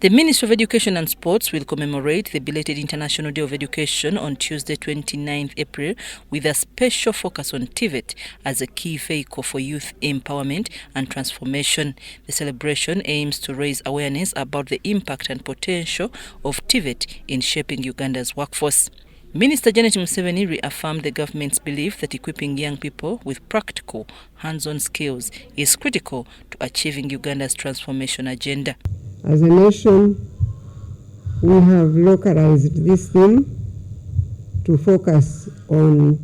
The Ministry of Education and Sports will commemorate the belated International Day of Education on Tuesday, 29th April, with a special focus on TVET as a key vehicle for youth empowerment and transformation. The celebration aims to raise awareness about the impact and potential of TVET in shaping Uganda's workforce. Minister Janet Museveni reaffirmed the government's belief that equipping young people with practical, hands-on skills is critical to achieving Uganda's transformation agenda. As a nation, we have localized this theme to focus on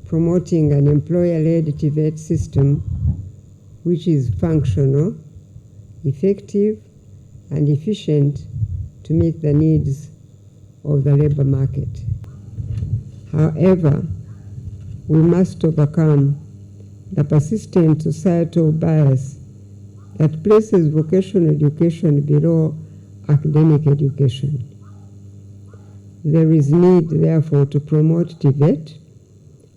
promoting an employer-led TVET system which is functional, effective, and efficient to meet the needs of the labor market. However, we must overcome the persistent societal bias that places vocational education below academic education. There is need, therefore, to promote TVET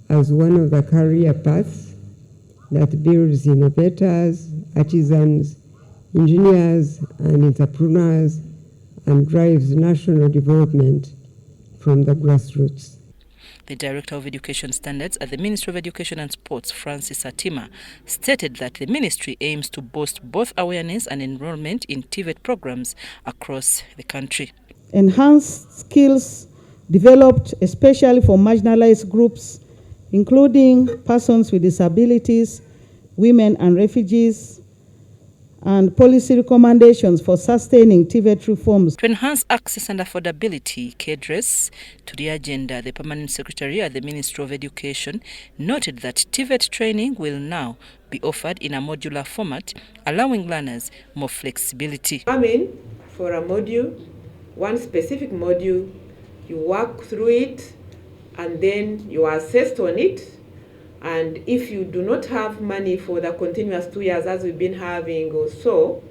as one of the career paths that builds innovators, artisans, engineers, and entrepreneurs and drives national development from the grassroots. The Director of Education Standards at the Ministry of Education and Sports, Francis Atima, stated that the ministry aims to boost both awareness and enrollment in TVET programs across the country. Enhanced skills developed especially for marginalized groups, including persons with disabilities, women and refugees, and policy recommendations for sustaining TVET reforms. To enhance access and affordability, cadres to the agenda, the Permanent Secretary at the Ministry of Education noted that TVET training will now be offered in a modular format, allowing learners more flexibility. Come in for a module, one specific module, you work through it, and then you are assessed on it. And if you do not have money for the continuous 2 years as we've been having or so,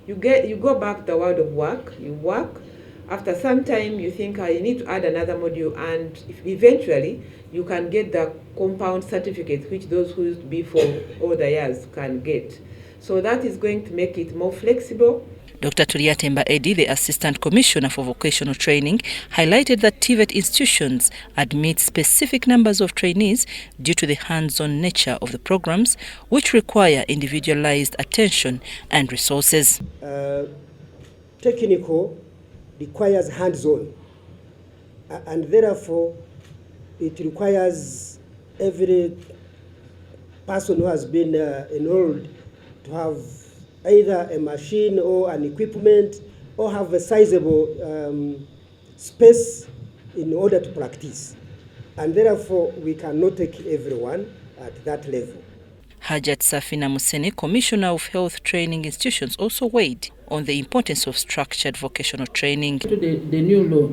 you go back to the world of work, you work. After some time, you think you need to add another module, and eventually you can get the compound certificate, which those who used to be for all the years can get. So that is going to make it more flexible. Dr. Turiatemba Edi, the Assistant Commissioner for Vocational Training, highlighted that TVET institutions admit specific numbers of trainees due to the hands-on nature of the programs, which require individualized attention and resources. Technical requires hands-on, and therefore it requires every person who has been enrolled to have either a machine or an equipment, or have a sizable space in order to practice. And therefore, we cannot take everyone at that level. Janet Museveni, Commissioner of Health Training Institutions, also weighed on the importance of structured vocational training. To the new law,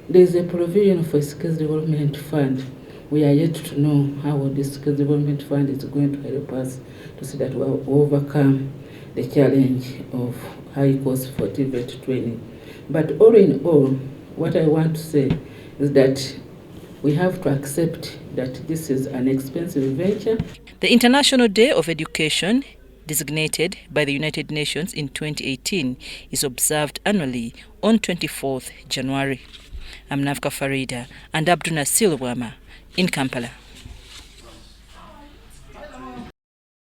there is a provision for a skills development fund. We are yet to know how this skills development fund is going to help us to see that we will overcome the challenge of high cost for TVET training. But all in all, what I want to say is that we have to accept that this is an expensive venture. The International Day of Education, designated by the United Nations in 2018, is observed annually on 24th January. I'm Navka Farida and Abdunasir Wama in Kampala.